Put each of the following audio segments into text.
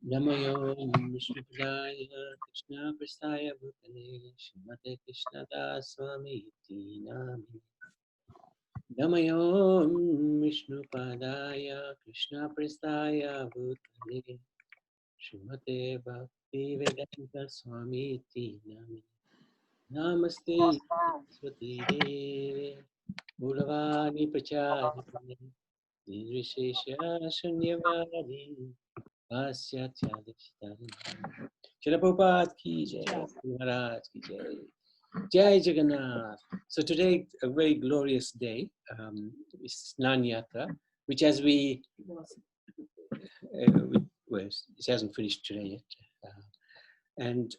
Namayo Vishnupadaya Krishna Prasthaya Bhutale Srimate Krishna Das Swami Iti Nami Namayo Vishnupadaya Krishna Prasthaya Bhutale Srimate Bhakti Vedanta Swami Iti Nami Namaste Swati Deve Guravani Prachari Nirvishesha Shunyavadi Shri Prabhupada ki jai, Maharaj ki jai, Jai Jagannath. So today, a very glorious day, is Snan Yatra, which as well, it hasn't finished today yet. And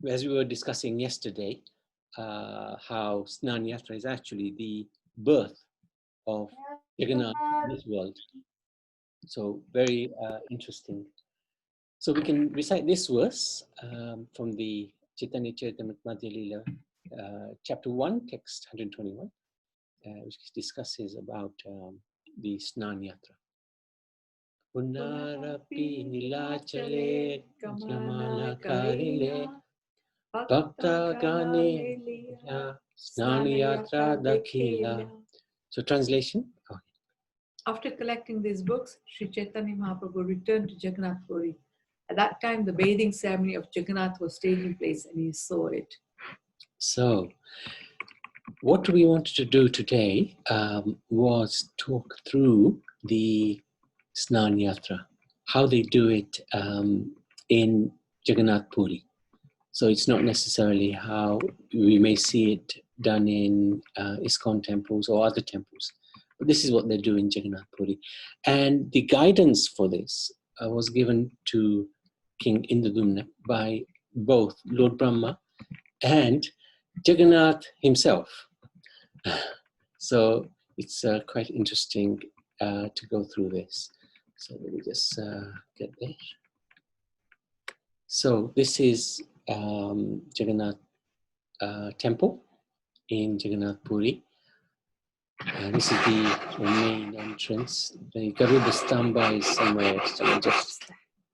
as we were discussing yesterday, how Snan Yatra is actually the birth of Jagannath in this world. So very interesting. So we can recite this verse from the Chaitanya Charitamrita Lila, chapter 1, text 121, which discusses about the Snan Yatra. Punarapi nilachale gamana karile bhakta gane Snan Yatra dakhila. So translation. Okay. After collecting these books, Sri Chaitanya Mahaprabhu returned to Jagannath Puri. At that time, the bathing ceremony of Jagannath was taking place and he saw it. So, what we wanted to do today was talk through the Snan Yatra, how they do it in Jagannath Puri. So it's not necessarily how we may see it done in ISKCON temples or other temples. But this is what they do in Jagannath Puri. And the guidance for this was given to King Indradumna by both Lord Brahma and Jagannath himself. So it's quite interesting to go through this. So let me just get there. So this is Jagannath temple in Jagannath Puri. This is the main entrance. The Garuda Stamba is somewhere. So just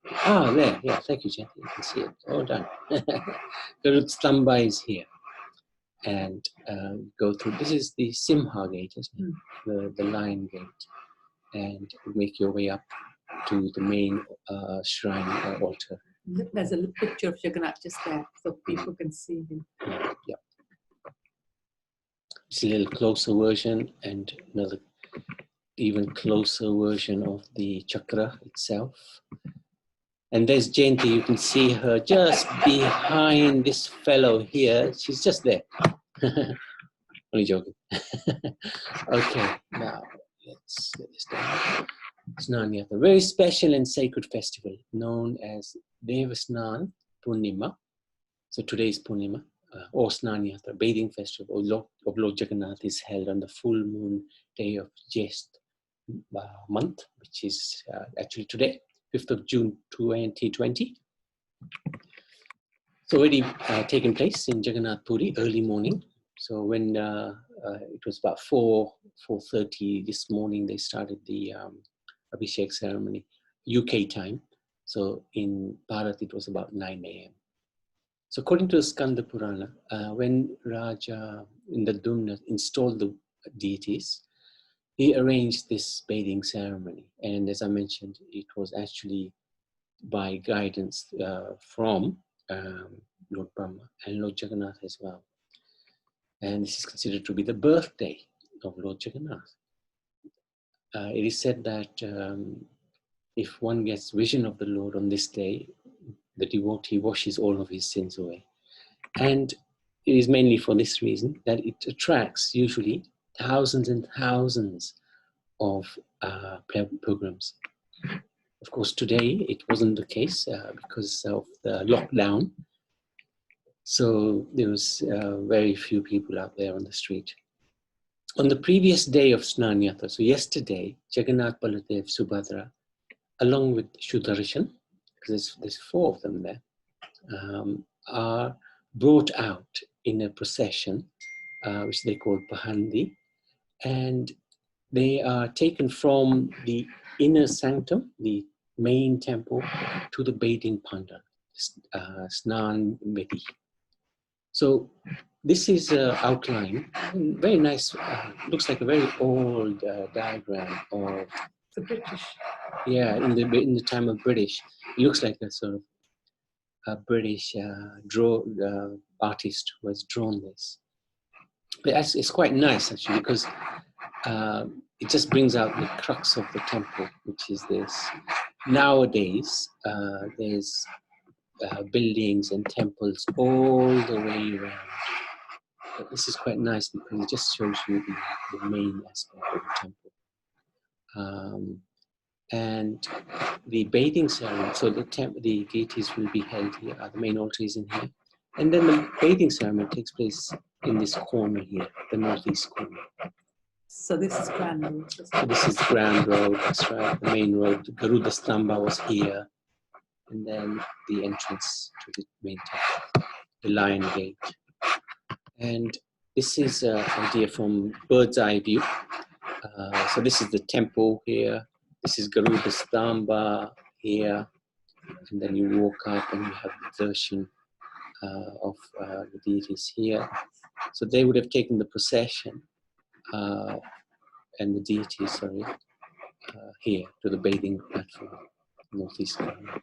there. Yeah, thank you, Jen. You can see it. All done. Garuda Stamba is here. And go through. This is the Simha gate, isn't it? The lion gate. And make your way up to the main shrine or altar. There's a picture of Jagannath just there, so people can see him. Yeah. It's a little closer version and another even closer version of the chakra itself. And there's Jayanti, you can see her just behind this fellow here. She's just there. Only joking. Okay, now let's get this down. Snan Yatra, a very special and sacred festival known as Devasnan Purnima. So today is Purnima, or Snan Yatra, bathing festival of Lord Jagannath is held on the full moon day of Jyesth month, which is actually today, 5th of June 2020. It's already taken place in Jagannath Puri early morning. So when it was about 4:30 this morning, they started the Abhishek ceremony, UK time. So in Bharat, it was about 9 a.m. So according to the Skanda Purana, when Raja Indradumna installed the deities, he arranged this bathing ceremony. And as I mentioned, it was actually by guidance from Lord Brahma and Lord Jagannath as well. And this is considered to be the birthday of Lord Jagannath. It is said that if one gets vision of the Lord on this day, the devotee washes all of his sins away. And it is mainly for this reason that it attracts usually thousands and thousands of pilgrims. Of course, today it wasn't the case because of the lockdown. So there was very few people out there on the street. On the previous day of Snan Yatra, so yesterday, Jagannath, Baladev, Subhadra, along with Sudarshan, because there's 4 of them there, are brought out in a procession, which they call Pahandi, and they are taken from the inner sanctum, the main temple to the bathing pandal, Snan Medi. So this is outline, very nice, looks like a very old diagram of The British. Yeah, in the time of British. It looks like a sort of a British artist who has drawn this. But it's quite nice actually, because it just brings out the crux of the temple, which is this. Nowadays, there's buildings and temples all the way around. But this is quite nice because it just shows you the main aspect of the temple. And the bathing ceremony, so the deities will be held here, the main altar is in here. And then the bathing ceremony takes place in this corner here, the northeast corner. So this is Grand Road. So this is the Grand Road, that's right, the main road. Garuda Stamba was here. And then the entrance to the main temple, the Lion Gate. And this is an idea from bird's eye view. So this is the temple here. This is Garuda Stamba here. And then you walk up and you have the darshan of the deities here. So they would have taken the procession and the deities, sorry, here to the bathing platform, northeast corner.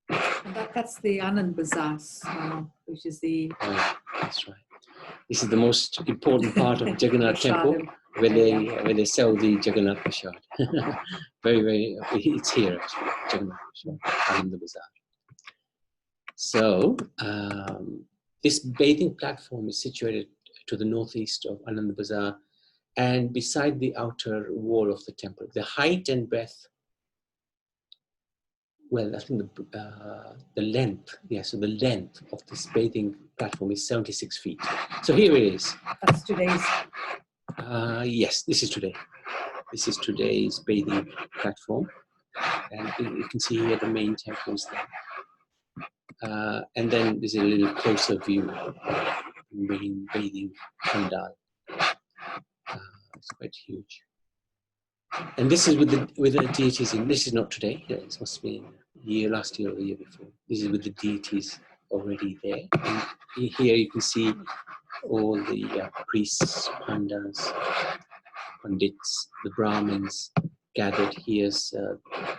And that's the Anand Bazaar, which is the... That's right. This is the most important part of Jagannath Temple, where they sell the Jagannath Prasad. Very, it's here actually, Jagannath Prasad, Anand Bazaar. So this bathing platform is situated to the northeast of Anand Bazaar and beside the outer wall of the temple. The height and breadth, well, I think the length, so the length of this bathing platform is 76 feet. So here it is. That's today's. Yes, this is today. This is today's bathing platform. And you can see here the main temple is there. And then there's a little closer view of the main bathing pandal. It's quite huge. And this is with the deities in. This is not today. This must be last year or the year before. This is with the deities already there. And here you can see all the priests, pandas, pandits, the Brahmins gathered. Here's a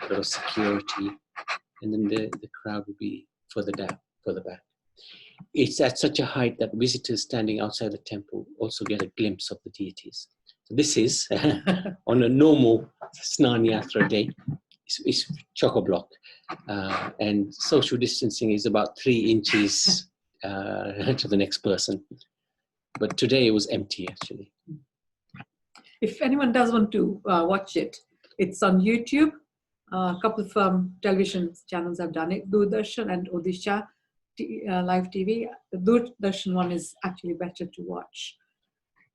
lot of security, and then the crowd will be further back. It's at such a height that visitors standing outside the temple also get a glimpse of the deities. So this is on a normal Snan Yatra day. It's chock-a-block, and social distancing is about 3 inches to the next person. But today it was empty actually. If anyone does want to watch it, it's on YouTube. A couple of television channels have done it, Doordarshan and Odisha Live TV. The Doordarshan one is actually better to watch.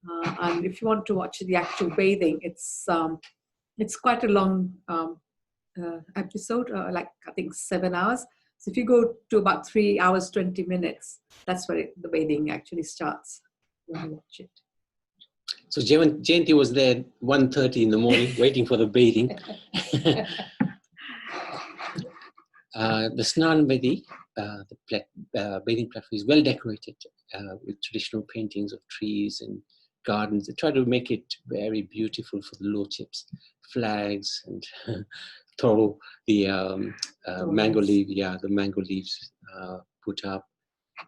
And if you want to watch the actual bathing, it's quite a long episode, like I think 7 hours. So if you go to about 3 hours, 20 minutes, that's where the bathing actually starts. You want to watch it. So Jayanti was there 1:30 in the morning waiting for the bathing. The Snan Medi, the bathing platform is well decorated with traditional paintings of trees and gardens. They try to make it very beautiful for the lordships. Flags and throw the mango leaf, the mango leaves put up.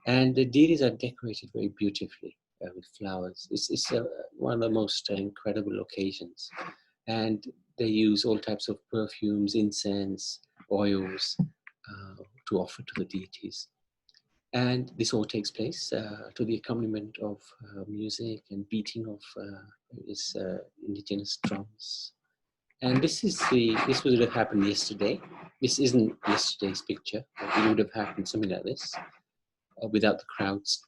And the deities are decorated very beautifully with flowers. It's one of the most incredible occasions. And they use all types of perfumes, incense, oils to offer to the deities. And this all takes place to the accompaniment of music and beating of various indigenous drums. And this would have happened yesterday. This isn't yesterday's picture. It would have happened something like this without the crowds.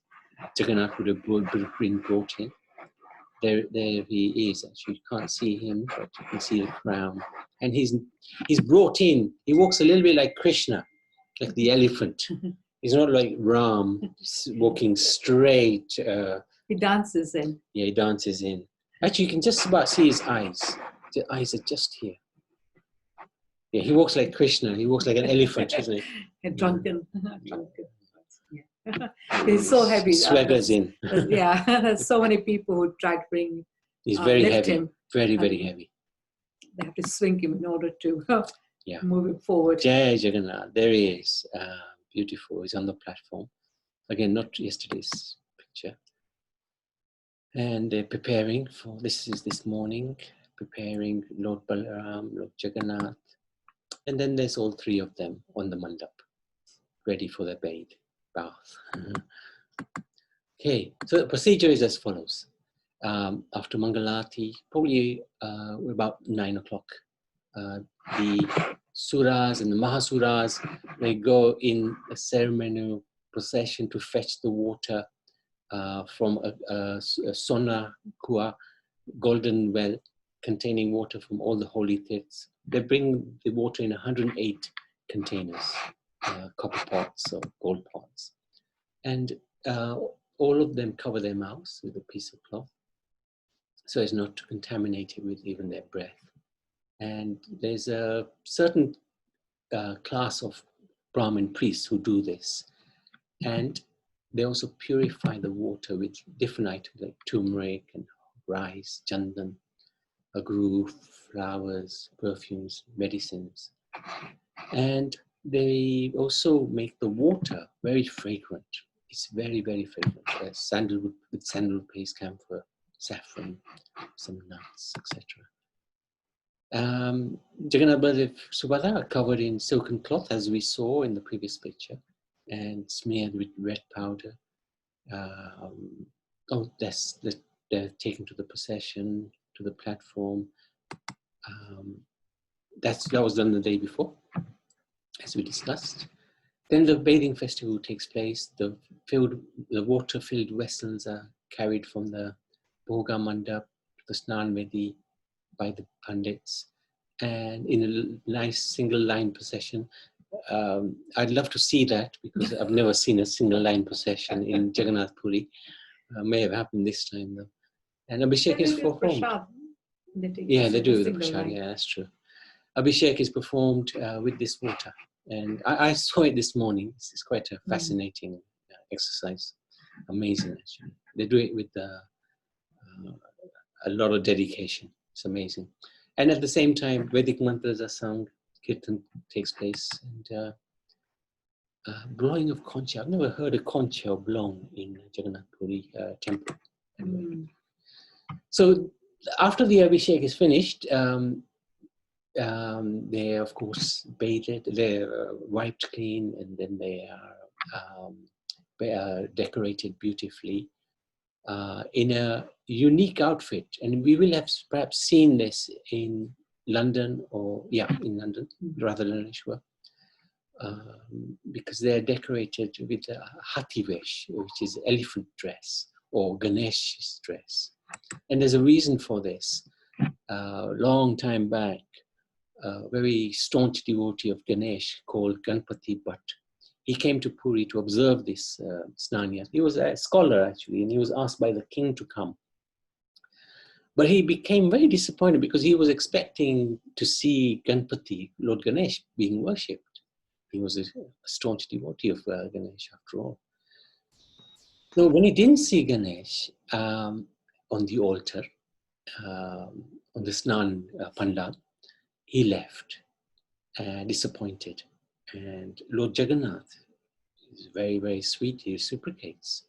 Jagannath would have been brought in. There he is. Actually, you can't see him, but you can see the crown. And he's brought in. He walks a little bit like Krishna, like the elephant. He's not like Ram, walking straight. He dances in. Yeah, he dances in. Actually, you can just about see his eyes. The eyes are just here. Yeah, he walks like Krishna. He walks like an elephant, isn't he? A drunken. Drunken. Yeah. He's so heavy. He swaggers in. Yeah, there's so many people who try to bring. He's very lift heavy. him. Very, very heavy. They have to swing him in order to Yeah. move him forward. Jai Jagannath. There he is. Beautiful. He's on the platform. Again, not yesterday's picture. And they're preparing for, this is this morning, preparing Lord Balaram, Lord Jagannath. And then there's all three of them on the mandap, ready for their bath. Okay, so the procedure is as follows. After Mangalati, probably about 9 o'clock, the Suras and the Mahasuras, they go in a ceremonial procession to fetch the water from a Sona Kua, golden well, containing water from all the holy tirths. They bring the water in 108 containers, copper pots or gold pots. And all of them cover their mouths with a piece of cloth, so as not to contaminate it with even their breath. And there's a certain class of Brahmin priests who do this. And they also purify the water with different items like turmeric and rice, chandan, agru, flowers, perfumes, medicines. And they also make the water very fragrant. It's very, very fragrant. Sandalwood, with sandalwood paste, camphor, saffron, some nuts, etc. Jagannath Baladev Subhadra are covered in silken cloth, as we saw in the previous picture, and smeared with red powder. They're taken to the procession, to the platform. That was done the day before, as we discussed. Then the bathing festival takes place. The water-filled vessels are carried from the Bhoga Mandap to the Snan Vedi by the Pandits, and in a nice single-line procession. I'd love to see that, because I've never seen a single-line procession in Jagannath Puri. May have happened this time though. And Abhishek is performed. Yeah, they do the prasad. Yeah, that's true. Abhishek is performed with this water, and I saw it this morning. It's quite a fascinating exercise. Amazing, actually. They do it with a lot of dedication. It's amazing. And at the same time, Vedic mantras are sung, kirtan takes place, and blowing of concha. I've never heard a concha blown in Jagannath Puri temple. So after the Abhishek is finished, they of course bathed, they're wiped clean, and then they are decorated beautifully in a unique outfit. And we will have perhaps seen this in London, in London, rather than Ishwa, because they're decorated with a Hativesh, which is elephant dress, or Ganesh's dress. And there's a reason for this. Long time back, a very staunch devotee of Ganesh called Ganpati Bhatt, he came to Puri to observe this Snanya. He was a scholar, actually, and he was asked by the king to come. But he became very disappointed, because he was expecting to see Ganpati, Lord Ganesh, being worshipped. He was a staunch devotee of Ganesh, after all. So when he didn't see Ganesh on the altar, on the Snan Pandal, he left, disappointed. And Lord Jagannath is very, very sweet. He reciprocates.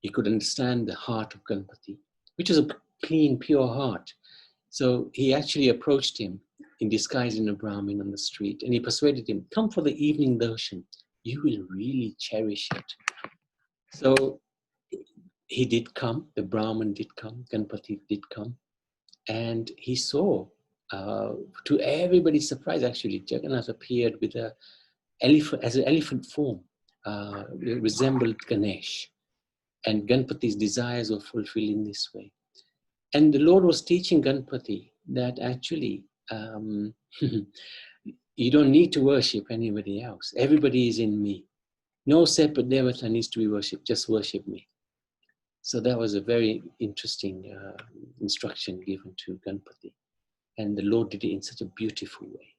He could understand the heart of Ganpati, which was a clean, pure heart. So he actually approached him in disguise in a Brahmin on the street, and he persuaded him, come for the evening darshan. You will really cherish it. So he did come, the Brahmin did come, Ganpati did come, and he saw, to everybody's surprise actually, Jagannath appeared with an elephant form, resembled Ganesh, and Ganpati's desires were fulfilled in this way. And the Lord was teaching Ganpati that actually you don't need to worship anybody else. Everybody is in me. No separate devata needs to be worshipped, just worship me. So that was a very interesting instruction given to Ganpati. And the Lord did it in such a beautiful way.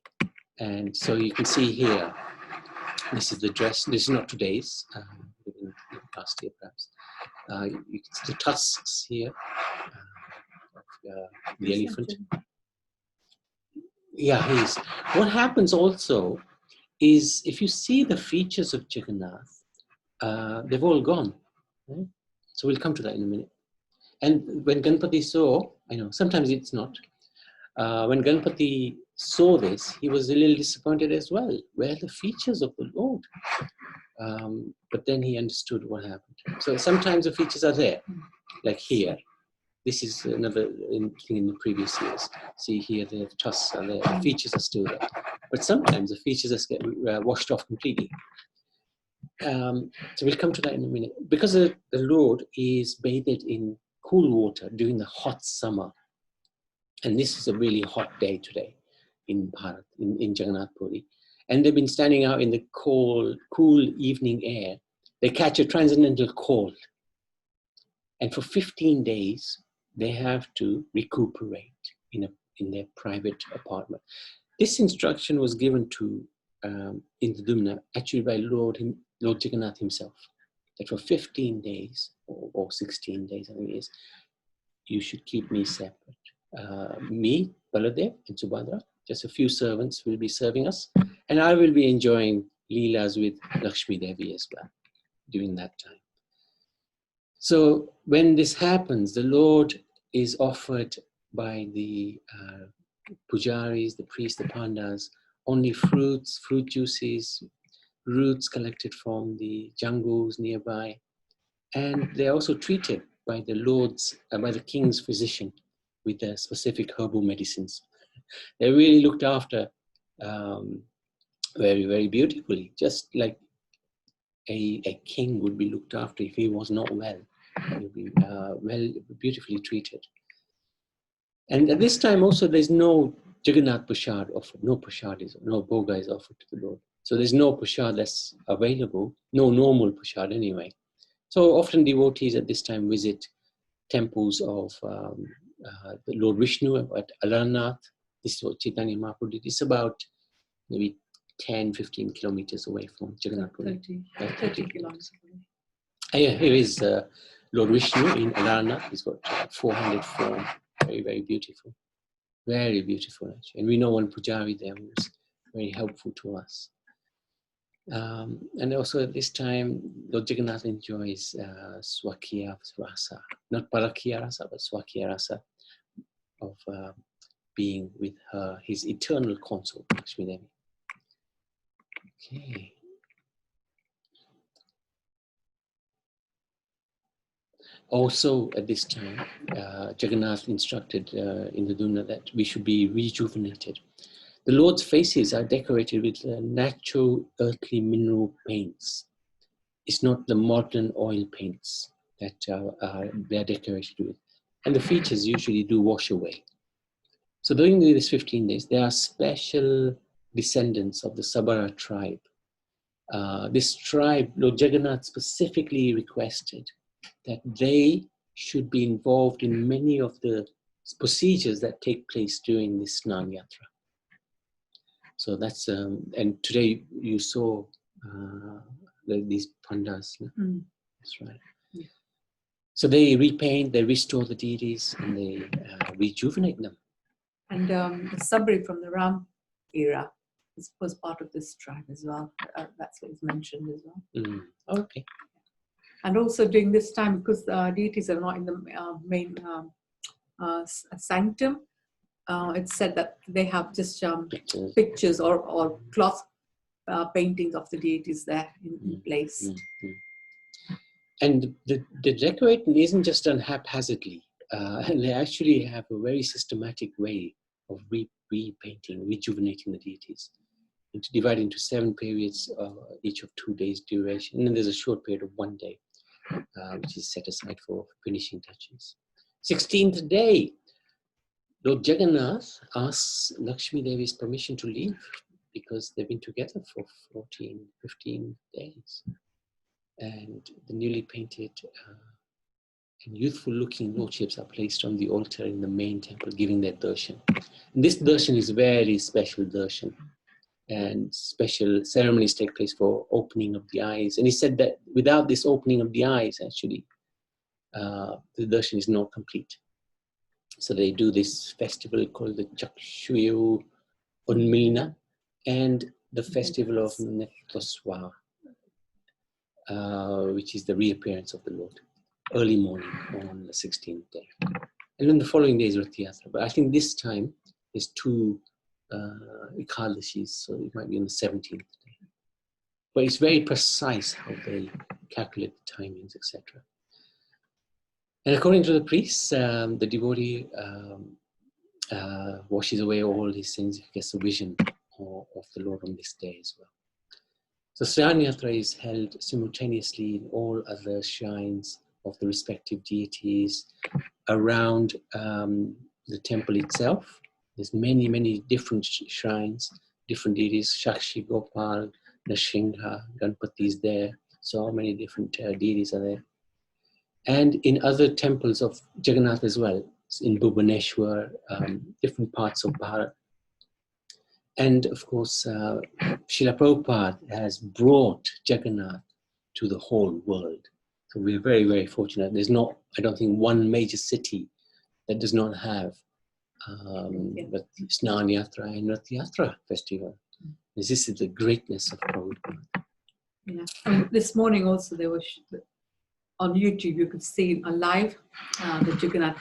And so you can see here, this is the dress. This is not today's, last year perhaps. You can see the tusks here of the elephant. Yeah, he is. What happens also is, if you see the features of Jagannath, they've all gone. Right? So we'll come to that in a minute. And when Ganpati saw, I know, sometimes it's not. When Ganpati saw this, he was a little disappointed as well. Where are the features of the Lord? But then he understood what happened. So sometimes the features are there, like here. This is another thing in the previous years. See here, the tusks are there, the features are still there. But sometimes the features just get washed off completely. So we'll come to that in a minute. Because the Lord is bathed in cool water during the hot summer. And this is a really hot day today in Bharat, in Jagannath Puri. And they've been standing out in the cool evening air. They catch a transcendental cold. And for 15 days, they have to recuperate in their private apartment. This instruction was given to Indradumna actually by Lord Jagannath himself, that for 15 days or 16 days, I think it is, you should keep me separate. Me, Baladev, and Subhadra, just a few servants will be serving us, and I will be enjoying Leelas with Lakshmi Devi as well during that time. So when this happens, the Lord is offered by the pujaris, the priests, the pandas, only fruits, fruit juices, roots collected from the jungles nearby. And they're also treated by the by the king's physician with the specific herbal medicines. They're really looked after very, very beautifully, just like a king would be looked after if he was not well. He would be beautifully treated. And at this time also, there's no Jagannath Prasad offered, no bhoga is offered to the Lord. So there's no prasad that's available, no normal prasad anyway. So often devotees at this time visit temples of the Lord Vishnu at Alarnath. This is what Chaitanya Mahaprabhu did. It's about maybe 10, 15 kilometers away from Jagannath Puri. 30 kilometers. Yeah, here is Lord Vishnu in Alarnath. He's got 400 form. Very, very beautiful. Very beautiful, actually. And we know one pujari there who was very helpful to us. And also at this time, Lord Jagannath enjoys Swakiya Rasa. Not Parakiya Rasa, but Swakiya Rasa of being with her, his eternal consort, Lakshmi Devi. Okay. Also at this time, Jagannath instructed Indradumna that we should be rejuvenated. The Lord's faces are decorated with natural earthly mineral paints. It's not the modern oil paints that they're decorated with. And the features usually do wash away. So during these 15 days, there are special descendants of the Sabara tribe. This tribe, Lord Jagannath specifically requested that they should be involved in many of the procedures that take place during this Snan Yatra. So that's, and today you saw these pandas. Mm. That's right. Yeah. So they repaint, they restore the deities, and they rejuvenate them. And the Sabri from the Ram era was part of this tribe as well. That's what is mentioned as well. Mm. Okay. And also during this time, because deities are not in the main sanctum, it's said that they have just pictures or cloth paintings of the deities there in place. And the decorating isn't just done haphazardly. They actually have a very systematic way of repainting, rejuvenating the deities. It's divided into 7 periods, each of 2 days duration. And then there's a short period of 1 day, which is set aside for finishing touches. 16th day, Lord Jagannath asks Lakshmi Devi's permission to leave because they've been together for 14, 15 days. And the newly painted and youthful looking lordships are placed on the altar in the main temple, giving their darshan. And this darshan is very special darshan. and special ceremonies take place for opening of the eyes. And he said that without this opening of the eyes, actually, the darshan is not complete. So they do this festival called the Chakshuyu Unmilna and the festival of Netraswa, which is the reappearance of the Lord, early morning on the 16th day. And then the following day is Rath Yatra. But I think this time there's two Ekadashis, so it might be on the 17th day. But it's very precise how they calculate the timings, etc. And according to the priests, the devotee washes away all his sins if he gets a vision of the Lord on this day as well. So Snana Yatra is held simultaneously in all other shrines of the respective deities around the temple itself. There's many, many different shrines, different deities, Shakshi, Gopal, Nrsimha, Ganpati is there. So many different deities are there. And in other temples of Jagannath as well, in Bhubaneswar, different parts of Bharat. And of course, Srila Prabhupada has brought Jagannath to the whole world. So we're very, very fortunate. There's not, I don't think, one major city that does not have the Snana Yatra and Rath Yatra festival. This is the greatness of Prabhupada. Yeah. And this morning also there was, on YouTube, you could see a live the Jagannath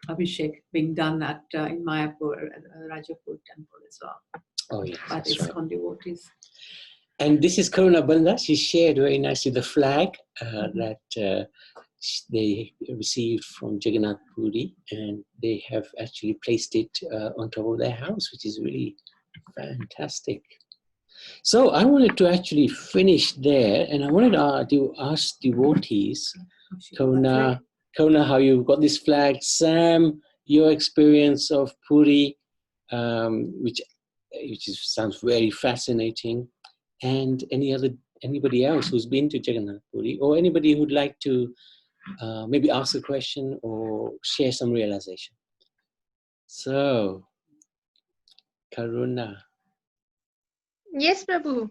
Abhishek being done at in Mayapur at Rajapur temple as well. Oh yes, But that's it's right. on devotees. And this is Karuna Banda. She shared very nicely the flag that they received from Jagannath Puri, and they have actually placed it on top of their house, which is really fantastic. So I wanted to actually finish there, and I wanted to ask devotees, Karuna, how you got this flag, Sam, your experience of Puri, which sounds very fascinating, and anybody else who's been to Jagannath Puri, or anybody who'd like to maybe ask a question or share some realization. So, Karuna. Yes, Prabhu.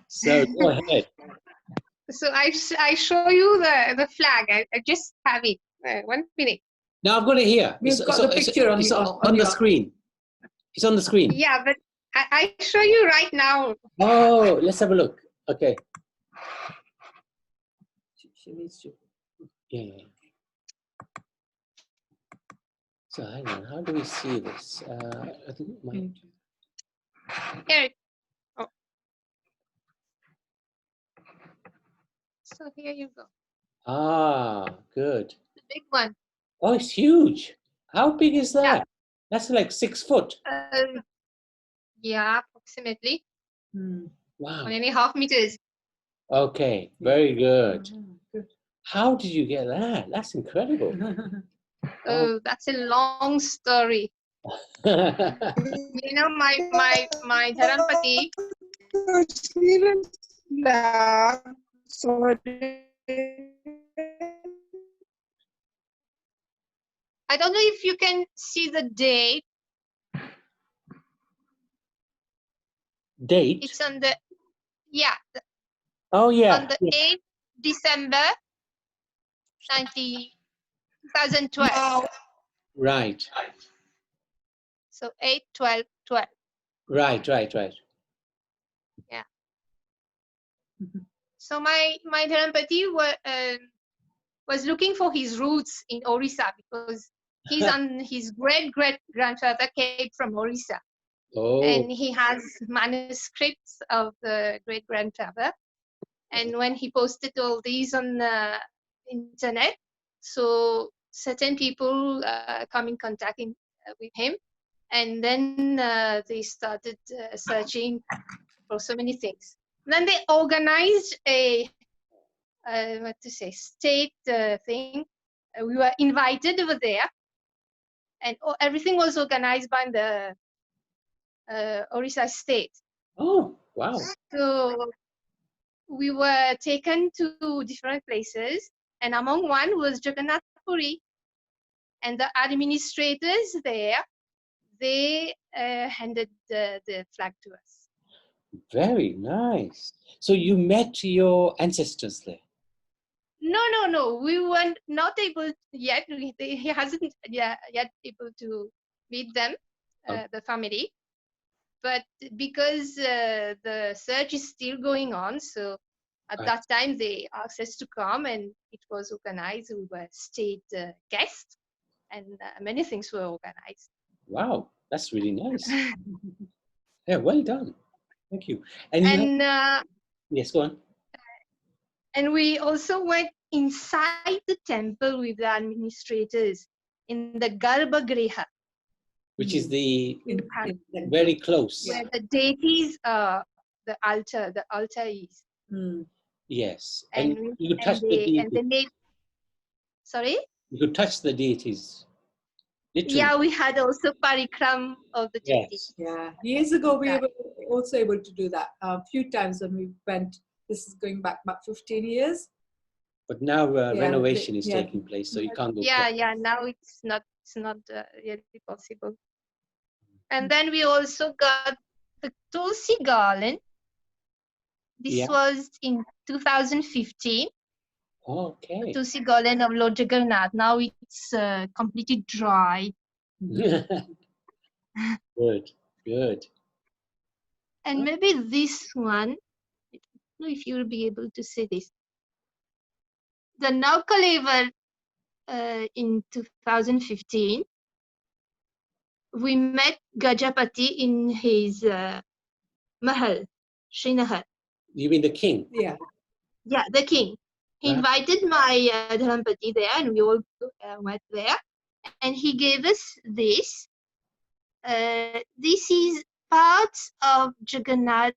So go ahead. So I show you the flag. I just have it. 1 minute. Now I've got it here. You've got the picture on the screen. It's on the screen. Yeah, but I show you right now. Oh, let's have a look. Okay. She needs to. Yeah. So hang on. How do we see this? I think Here. Oh. So here you go. Ah, good. The big one. Oh, it's huge. How big is that? Yeah. That's like 6 foot. Yeah, approximately. Wow. 1.5 meters. Okay, very good. Good. How did you get that? That's incredible. Oh, that's a long story. You know, my Dharampati. I don't know if you can see the date. Date? It's on the, yeah. Oh, yeah. On the 8th December 2012. Right. So 8/12/12. Right. Yeah. So my Dharampati was looking for his roots in Orissa because he's on his great-great-grandfather came from Orissa. Oh. And he has manuscripts of the great-grandfather. And when he posted all these on the internet, so certain people come in contact with him. And then they started searching for so many things. Then they organized a state thing. We were invited over there, and everything was organized by the Orissa state. Oh, wow. So we were taken to different places, and among one was Jagannath Puri, and the administrators there, they handed the flag to us. Very nice. So you met your ancestors there? No. We were not able yet. He hasn't yet able to meet them, Oh. the family. But because the search is still going on, so at that time they asked us to come, and it was organized. We were state guests, and many things were organized. Wow, that's really nice. Yeah, well done. Thank you. And you And yes, go on. and we also went inside the temple with the administrators in the Garbhagriha, Which is the in very close. where the deities are, the altar is. Yes. And And you could touch the and they deities. made, sorry? You could touch the deities. Literally. Yeah, we had also parikram of the deities. Yes. Yeah, years ago we were also able to do that a few times when we went. This is going back about 15 years. But now renovation is yeah. taking place, so you can't go. Yeah. Now it's not really possible. And then we also got the Tulsi garland. This was in 2015. Okay. The Tulsi garland of Lord Jagannath. Now it's completely dry. Good. And maybe this one, I don't know if you'll be able to see this. The Naukalevar in 2015, we met Gajapati in his Mahal, Srinagar. You mean the king? Yeah. Yeah, the king. He invited my Dharampati there, and we all went there. And he gave us this. This is parts of Jagannath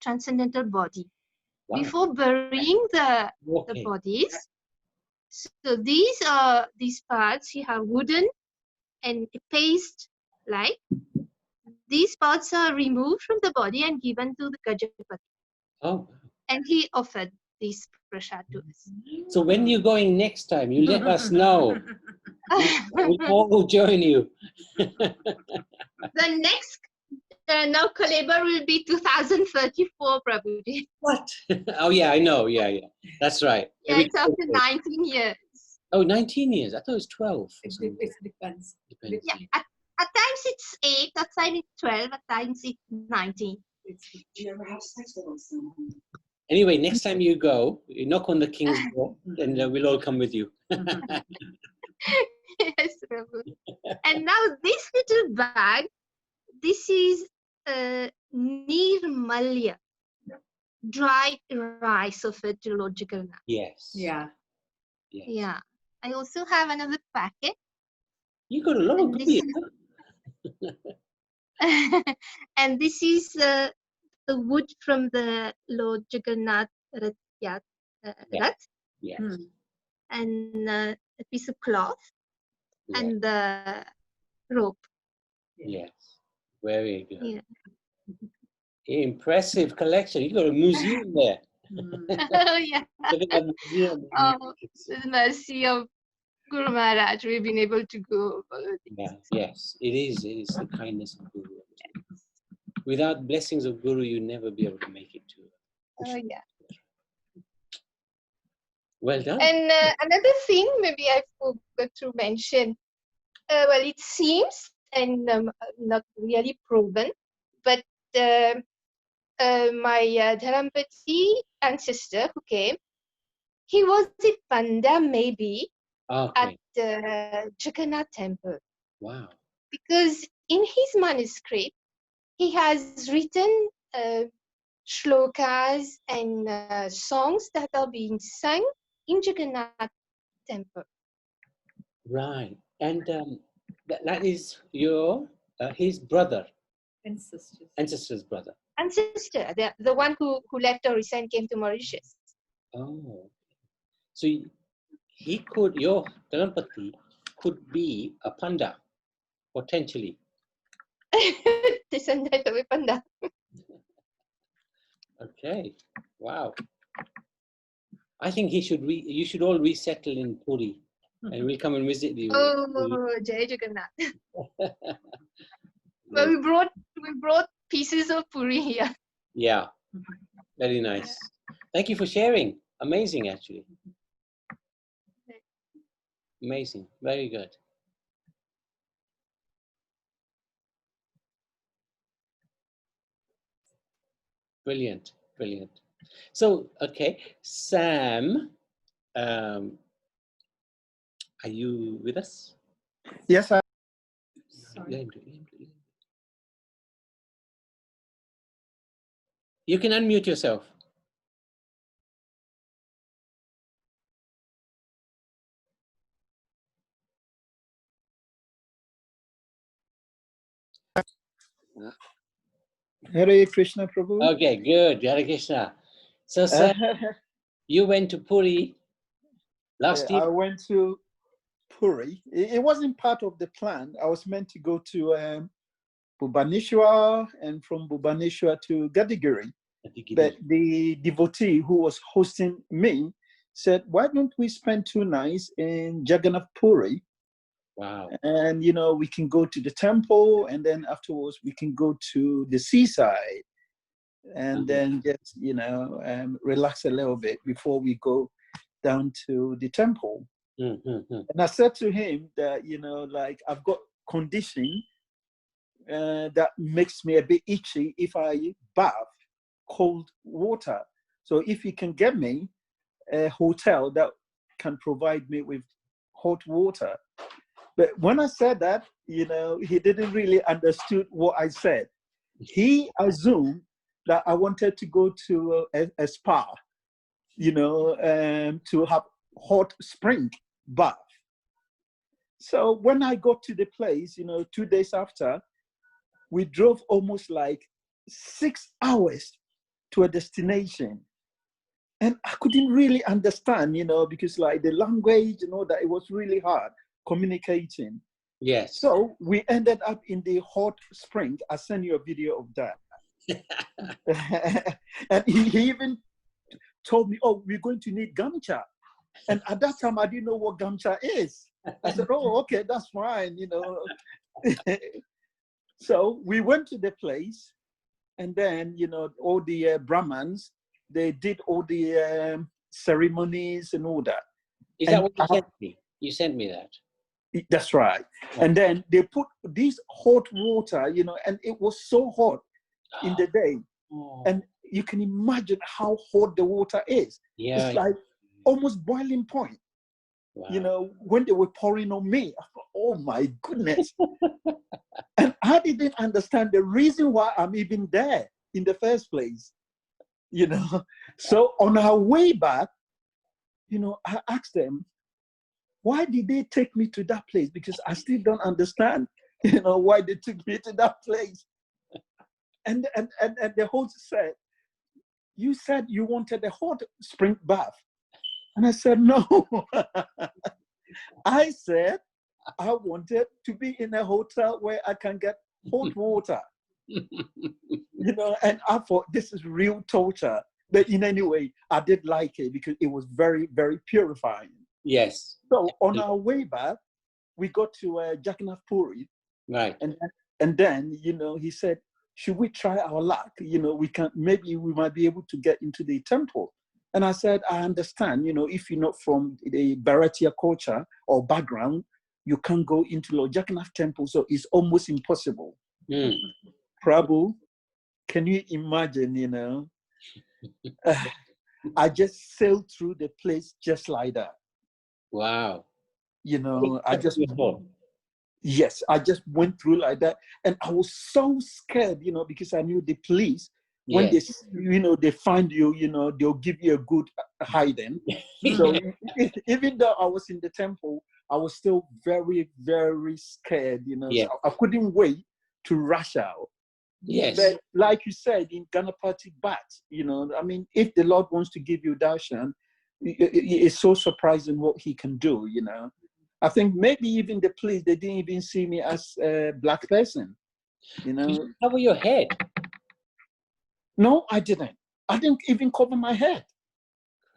transcendental body. Wow. Before burying the bodies, so these parts. You have wooden and paste like. These parts are removed from the body and given to the Gajapati. Oh. And he offered this prasad to us. So when you're going next time, you let us know. We'll all join you. The next Naukalevar will be 2034, Prabhuji. What? Oh yeah, I know. Yeah. That's right. Yeah, it's after 19 years. Oh, 19 years. I thought it was 12. It depends. Yeah, at times it's 8, at times it's 12, at times it's 19. Anyway, next time you go, you knock on the king's door, and we'll all come with you. Yes, Prabhu. And now this little bag, this is Nirmalya, dried rice offered to Lord Jagannath. Yes. Yeah. Yeah. I also have another packet. You got a lot of goodies. And this is the wood from the Lord Jagannath Rath. Yes. And a piece of cloth and the rope. Yes. Very good. Yeah. Impressive collection. You got a museum there. Oh, yeah. Museum. Oh, the mercy of Guru Maharaj, we've been able to go. Yes, it is. It is the kindness of Guru. Without blessings of Guru, you'd never be able to make it to. Oh, yeah. Well done. And another thing, maybe I forgot to mention. Well, it seems, and not really proven, but my Dharampati ancestor who came, he was a Panda maybe at the Jagannath temple. Wow. Because in his manuscript, he has written shlokas and songs that are being sung in Jagannath temple. Right. And that is your his brother. Ancestor's brother. Ancestor, the one who left Orissa and came to Mauritius. Oh. So he could, your Dharampati could be a panda, potentially. Descendant of a panda. Okay. Wow. I think you should all resettle in Puri, and we'll come and visit you. Oh, Jai Jagannath. Well, we brought pieces of puri here. Yeah, very nice. Thank you for sharing. Amazing, actually. Amazing. Very good. Brilliant. Brilliant. So, okay, Sam, are you with us? Yes, I. Sorry. You can unmute yourself. Hare Krishna Prabhu. Okay, good. Hare Krishna. So, Sam, you went to Puri last year? I went to Puri. It wasn't part of the plan. I was meant to go to Bhubaneswar and from Bhubaneswar to Gadigiri. But the devotee who was hosting me said, why don't we spend 2 nights in Jagannath Puri? Wow. And, you know, we can go to the temple and then afterwards we can go to the seaside and then just, you know, relax a little bit before we go down to the temple. And I said to him that, you know, like I've got condition that makes me a bit itchy if I bath cold water. So if he can get me a hotel that can provide me with hot water. But when I said that, you know, he didn't really understood what I said. He assumed that I wanted to go to a spa, you know, to have hot spring bath. So when I got to the place, you know, 2 days after, we drove almost like 6 hours to a destination. And I couldn't really understand, you know, because like the language, you know, that it was really hard communicating. Yes. So we ended up in the hot spring. I sent you a video of that. And he even told me, oh, we're going to need gamcha. And at that time, I didn't know what gamcha is. I said, oh, okay, that's fine, you know. So we went to the place, and then, you know, all the Brahmins, they did all the ceremonies and all that. Is that what you sent me? You sent me that. That's right. Oh. And then they put this hot water, you know, and it was so hot in the day. Oh. And you can imagine how hot the water is. Yeah. It's like almost boiling point. Wow. You know, when they were pouring on me, I thought, oh my goodness. And I didn't understand the reason why I'm even there in the first place. You know, so on our way back, you know, I asked them, why did they take me to that place? Because I still don't understand, you know, why they took me to that place. And the host said, you said you wanted a hot spring bath. And I said, no. I said, I wanted to be in a hotel where I can get hot water. You know, and I thought this is real torture. But in any way, I did like it because it was very, very purifying. Yes. So on our way back, we got to Jagannath Puri. Right. And then, you know, he said, should we try our luck? You know, maybe we might be able to get into the temple. And I said, I understand, you know, if you're not from the Bharatiya culture or background, you can't go into Lord Jagannath temple, so it's almost impossible. Prabhu, can you imagine, you know, I just sailed through the place just like that. Wow. You know, I just went through like that. And I was so scared, you know, because I knew the police, when they, you know, they find you, you know, they'll give you a good hiding. So even though I was in the temple, I was still very, very scared, you know. So I couldn't wait to rush out. Yes. But like you said, in Ganapati Bhat, you know, I mean, if the Lord wants to give you darshan, it's so surprising what he can do, you know. I think maybe even the police, they didn't even see me as a black person, you know. Did you cover your head? No, I didn't. I didn't even cover my head.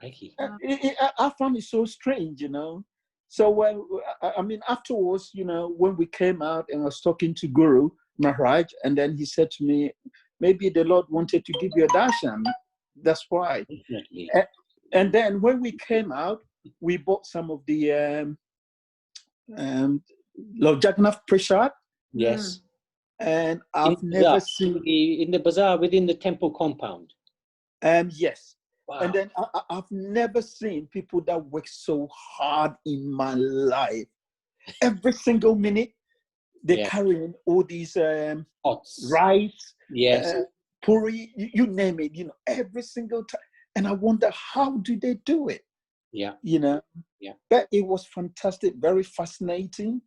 I found it so strange, you know. So, I mean, afterwards, you know, when we came out and I was talking to Guru, Maharaj. And then he said to me, maybe the Lord wanted to give you a darshan. That's why. Definitely. And then when we came out, we bought some of the Lord Jagannath Prasad. Yes. And I've never seen in the bazaar within the temple compound. Yes. Wow. And then I've never seen people that work so hard in my life. Every single minute, they're carrying all these pots, rice, yes, puri, you name it, every single time. And I wonder, how do they do it? Yeah. Yeah. But it was fantastic, very fascinating.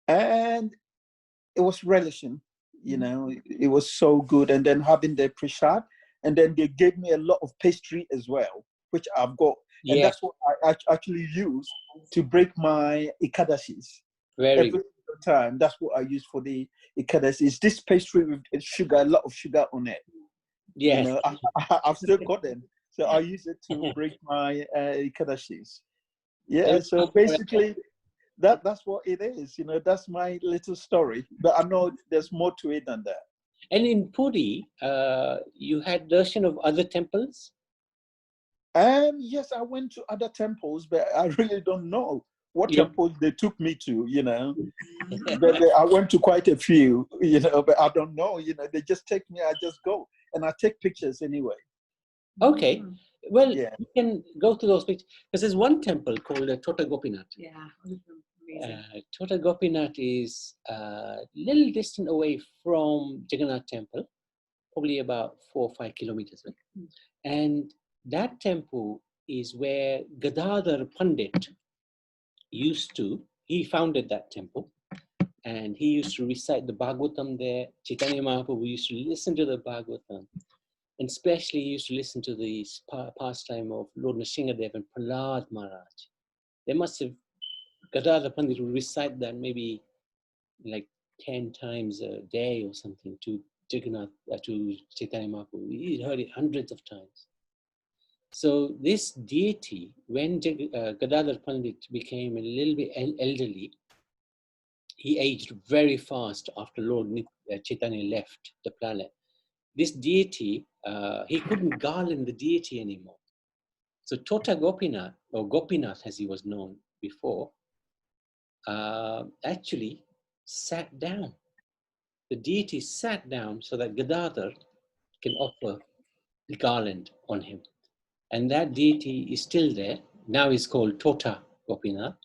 And it was relishing, it was so good. And then having the prasad, and then they gave me a lot of pastry as well, which I've got. Yeah. And that's what I actually use to break my ikadashis. Very Every single time. That's what I use for the ikadashis. This pastry with sugar, a lot of sugar on it. Yes. I've still got them. So I use it to break my ikadashis. Yeah, so basically, that's what it is. That's my little story. But I know there's more to it than that. And in Puri, you had darshan of other temples? Yes, I went to other temples, but I really don't know what temples they took me to, But I went to quite a few, but I don't know, they just take me, I just go. And I take pictures anyway. Okay. Well, you can go to those pictures. Because there's one temple called Tota Gopinath. Yeah. Tota Gopinath is a little distant away from Jagannath Temple, probably about 4 or 5 kilometers away. And that temple is where Gadadhar Pandit he founded that temple, and he used to recite the Bhagavatam there. Chaitanya Mahaprabhu used to listen to the Bhagavatam, and especially he used to listen to the pastime of Lord Nrsingadev and Prahlad Maharaj. They must have, Gadadhar Pandit would recite that maybe like 10 times a day or something to Jagannath, to Chaitanya Mahaprabhu. He heard it hundreds of times. So this deity, when Gadadhar Pandit became a little bit elderly, he aged very fast after Lord Chaitanya left the planet. This deity, he couldn't garland the deity anymore. So Tota Gopinath, or Gopinath as he was known before, actually sat down. The deity sat down so that Gadadhar can offer the garland on him. And that deity is still there. Now he's called Tota Gopinath.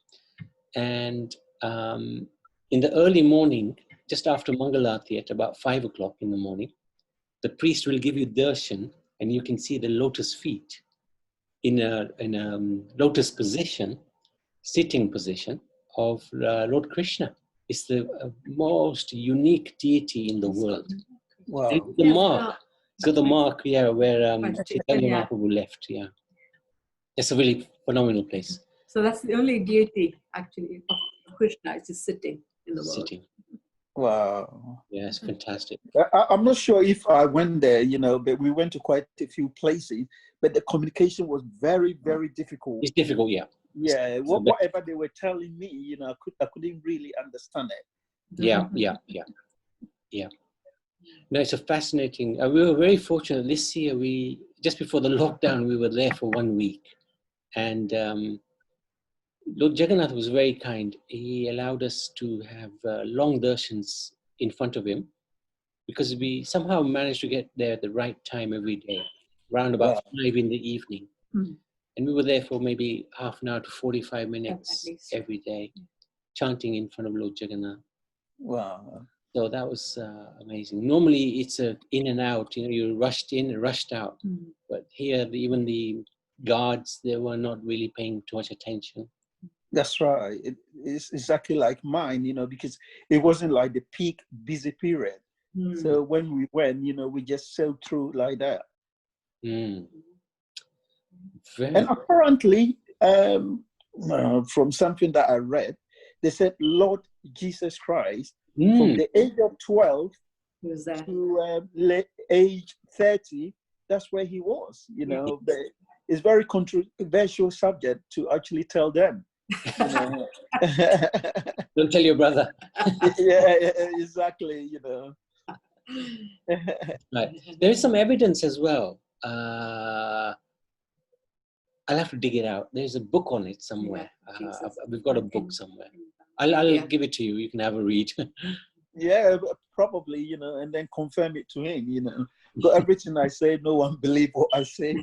And in the early morning, just after Mangalarti at about 5 o'clock in the morning, the priest will give you darshan, and you can see the lotus feet in a lotus position, sitting position of Lord Krishna. It's the most unique deity in the world. Wow. The mark. So the mark, where Chaitanya Mahaprabhu left, It's a really phenomenal place. So that's the only deity, actually, of Krishna, is just sitting in the world. Sitting. Wow. Yeah, it's fantastic. I'm not sure if I went there, but we went to quite a few places, but the communication was very, very difficult. It's difficult, yeah. Yeah, whatever they were telling me, I couldn't really understand it. Yeah. No, it's a fascinating. We were very fortunate this year. Just before the lockdown, we were there for 1 week, and Lord Jagannath was very kind. He allowed us to have long darshans in front of him, because we somehow managed to get there at the right time every day, around about 5 in the evening. And we were there for maybe half an hour to 45 minutes every day, chanting in front of Lord Jagannath. Wow. So that was amazing. Normally it's a in and out, you rushed in and rushed out. But here, even the guards, they were not really paying too much attention. That's right. It's exactly like mine, because it wasn't like the peak busy period. So when we went, we just sailed through like that. And apparently, from something that I read, they said Lord Jesus Christ, from the age of 12 to age 30, that's where he was, But it's very controversial subject to actually tell them. You know. Don't tell your brother. Yeah, exactly. You know. Right. There is some evidence as well. I'll have to dig it out. There's a book on it somewhere. Jesus. We've got a book somewhere. I'll Yeah. give it to you. You can have a read. Yeah, probably, you know, and then confirm it to him, you know. But everything I say, no one believe what I say.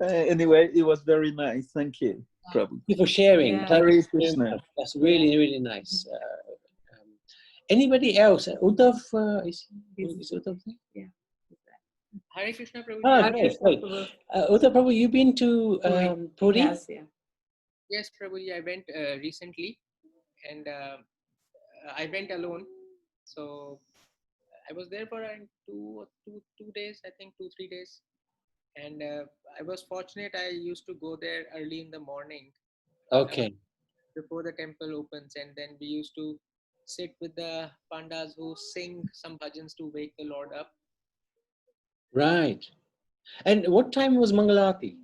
Anyway, it was very nice. Thank you, Prabhu. Thank you for sharing. Yeah. Thank you Hare very Krishna. much. That's really, really nice. Anybody else? Uddhav, is Uddhav there? Yeah. Hare Krishna Prabhuji. Ah, Hare great, Krishna, great. Prabhu. Uddhav Prabhu, you been to Puri? Yes, yeah. Yes, Prabhuji, I went recently, and I went alone. So I was there for two days, I think 2-3 days. And I was fortunate. I used to go there early in the morning Okay. before the temple opens, and then we used to sit with the pandas who sing some bhajans to wake the Lord up. Right. And what time was Mangalati?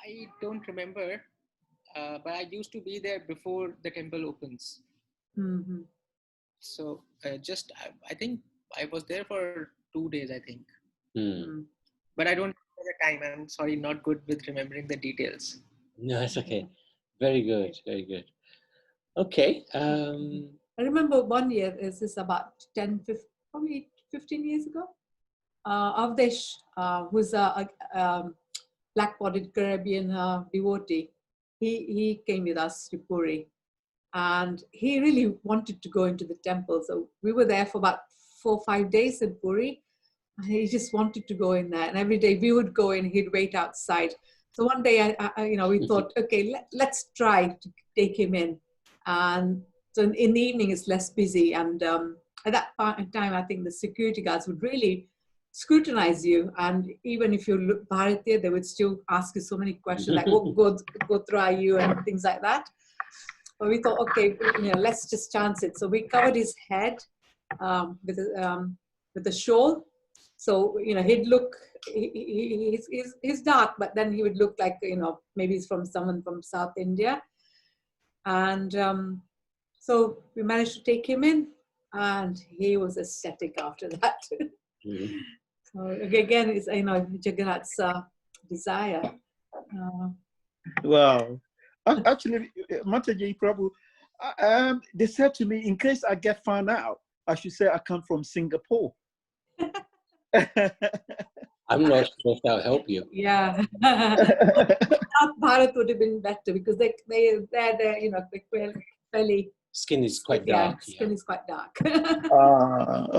I don't remember, but I used to be there before the temple opens. Mm-hmm. So I think I was there for 2 days, I think. Hmm. But I don't remember the time. I'm sorry, not good with remembering the details. No, that's okay. Very good, very good. Okay. I remember one year, this is about 10, 15, probably 15 years ago. Avdesh, who's a black-bodied Caribbean devotee, he came with us to Puri, and he really wanted to go into the temple. So we were there for about 4 or 5 days in Puri, and he just wanted to go in there. And every day we would go in, he'd wait outside. So one day, we thought, okay, let's try to take him in. And so in the evening, it's less busy. And at that time, I think the security guards would really scrutinize you. And even if you look Bharatiya, they would still ask you so many questions, like what gotra are you and things like that. But we thought, okay, let's just chance it. So we covered his head with a shawl. So he'd look. He's dark, but then he would look like maybe he's from someone from South India. And so we managed to take him in, and he was ecstatic after that. Mhm. So again, it's Jagannath's desire. Wow. Actually, Mataji Prabhu, they said to me, in case I get found out, I should say I come from Singapore. I'm not sure if that'll help you. Yeah. South Bharat would have been better because they're fairly Skin is quite yeah, dark. skin is quite dark.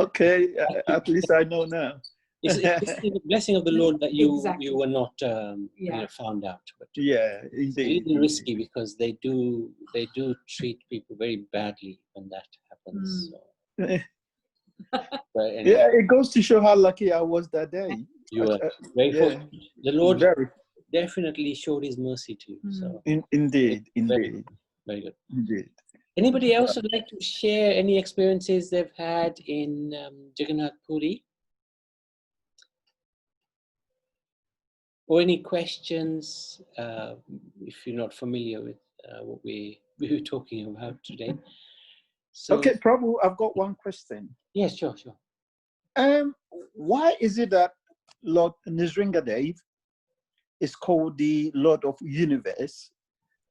Okay, at least I know now. It's the blessing of the Lord that you Exactly. were not Yeah. found out. But Yeah, it's a indeed. little risky because they do treat people very badly when that happens. So, but anyway, Yeah, it goes to show how lucky I was that day. you were very Yeah, fortunate. The Lord very, definitely showed His mercy to you. So indeed, indeed, very good. indeed. Anybody else would like to share any experiences they've had in Jagannath Puri? Or any questions, if you're not familiar with what we were talking about today. So, Okay, Prabhu, I've got one question. yes, sure. Why is it that Lord Nisringadev is called the Lord of Universe,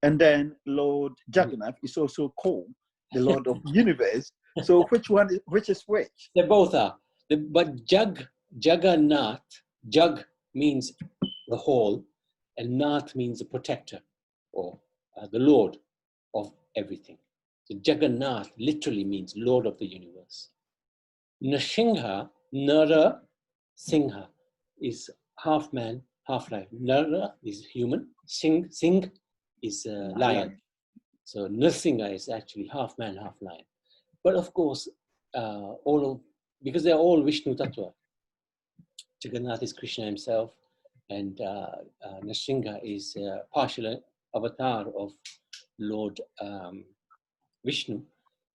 and then Lord Jagannath is also called the Lord of Universe? So which is which? They both are. But Jagannath, Jag means the whole, and Nath means the protector, or the Lord of everything. So Jagannath literally means Lord of the universe. Nrsimha, Nara Singha, is half man, half lion. Nara is human, Singh is lion. So Nrsimha is actually half man, half lion. But of course, because they're all Vishnu Tattva. Jagannath is Krishna himself, and Nrsimha is a partial avatar of Lord Vishnu.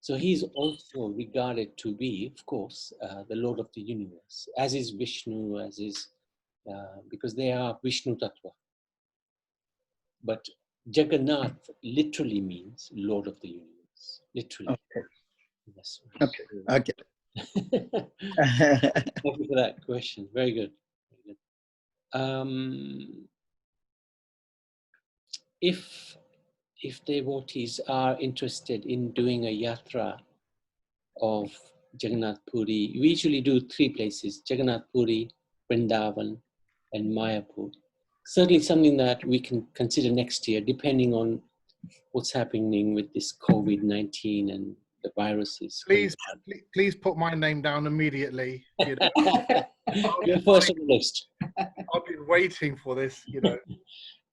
So he's also regarded to be, of course, the Lord of the universe, as is Vishnu, because they are Vishnu Tattva. but Jagannath literally means Lord of the Universe. Literally. Okay. Yes. Okay. Okay. Thank you for that question. Very good. Very good. If devotees are interested in doing a yatra of Jagannath Puri, we usually do 3 places: Jagannath Puri, Vrindavan, and Mayapur. Certainly something that we can consider next year, depending on what's happening with this COVID-19 and the viruses. Please put my name down immediately. You know, You're first on the list. I've been waiting for this. You know.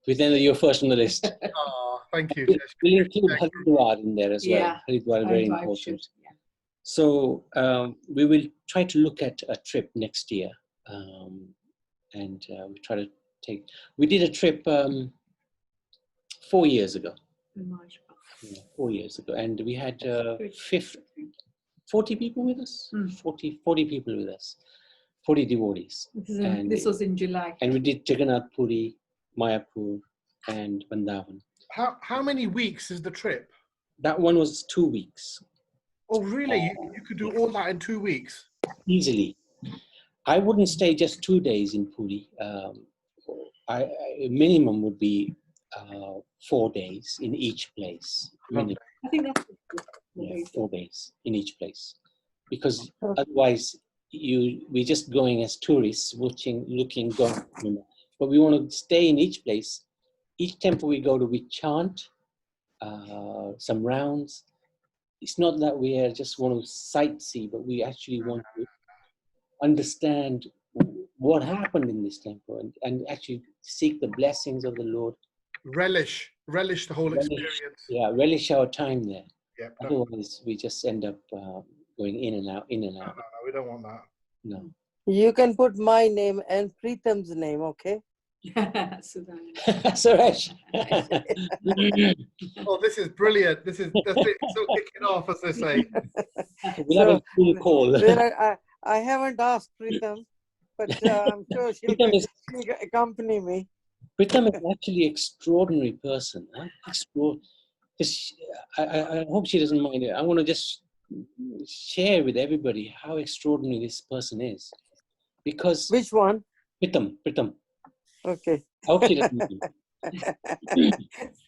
Within you're first on the list. Oh, thank you. We'll include Haridwar in there as well. Yeah. Haridwar is very Haridwar important. should, yeah. So we will try to look at a trip next year, and we try to take. We did a trip 4 years ago. Yeah, 4 years ago, and we had 40 people with us. 40 people with us. 40 devotees. This was in July. And we did Jagannath Puri, Mayapur, and Vrindavan. How many weeks is the trip? That one was 2 weeks. Oh, really? You could do all that in 2 weeks? Easily. I wouldn't stay just 2 days in Puri. Minimum would be 4 days in each place. Minimum. I think that's Yeah, 4 days in each place, because otherwise we're just going as tourists, watching, looking, going. But we want to stay in each place. Each temple we go to, we chant some rounds. It's not that we just want to sightsee, but we actually want to understand what happened in this temple and actually seek the blessings of the Lord. Relish the whole experience. Yeah, relish our time there. Yep, Otherwise, we just end up going in and out, in and out. No, we don't want that. No. You can put my name and Preetham's name, okay? Suresh. Oh, this is brilliant. That's it. So kicking off, as they say. We'll have a full call. I haven't asked Preetham, but I'm sure she'll accompany me. Preetham is actually an extraordinary person. Huh? I hope she doesn't mind it. I want to just share with everybody how extraordinary this person is. Because which one? Preetham. Okay. I hope she doesn't mind.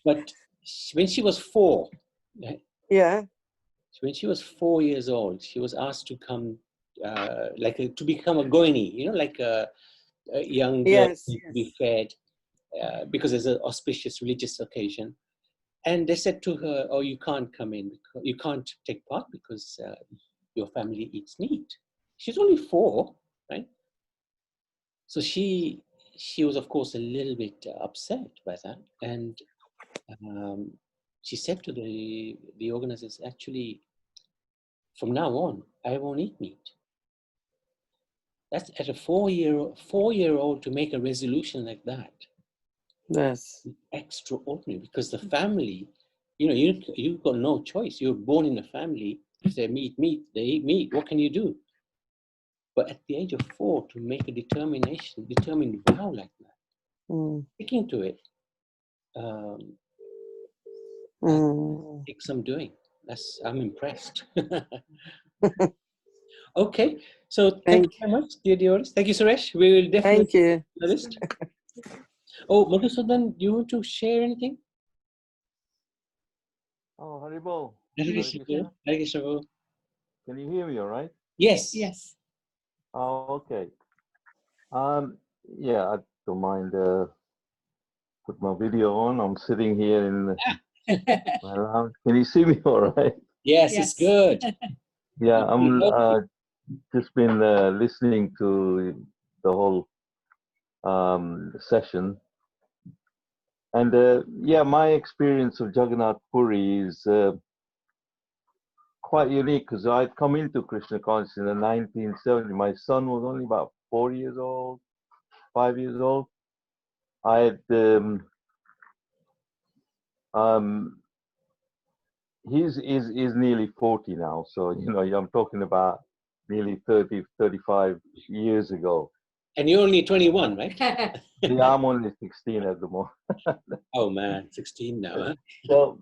But when she was 4, right? Yeah. When she was 4 years old, she was asked to come, to become a goini, like a young girl to be fed, because there's an auspicious religious occasion. And they said to her, "Oh, you can't come in. You can't take part because your family eats meat." She's only 4, right? So she was, of course, a little bit upset by that, and she said to the organizers, "Actually, from now on, I won't eat meat." That's at a 4-year-old to make a resolution like that. Yes. Extraordinary, because the family, you've got no choice. You're born in a family. If they eat meat, they eat meat. What can you do? But at the age of 4, to make a determined vow like that, sticking to it, takes some doing. I'm impressed. Okay, so thank you very much, dear Dioris. Thank you, Suresh. We will definitely. Thank you. List. Oh, Madhusudan, do you want to share anything? Oh, Haribol. Hare Krishna. Can you hear me all right? Yes. Yes. Oh, okay. Yeah, I don't mind put my video on. I'm sitting here in my lounge. Can you see me all right? Yes, it's good. Yeah, I'm just been listening to the whole session. And yeah, my experience of Jagannath Puri is quite unique because I'd come into Krishna consciousness in the 1970s. My son was only about 4 years old, 5 years old. I had he's nearly 40 now, so I'm talking about nearly 35 years ago. And you're only 21, right? Yeah, I'm only 16 at the moment. Oh man, 16 now, huh? So,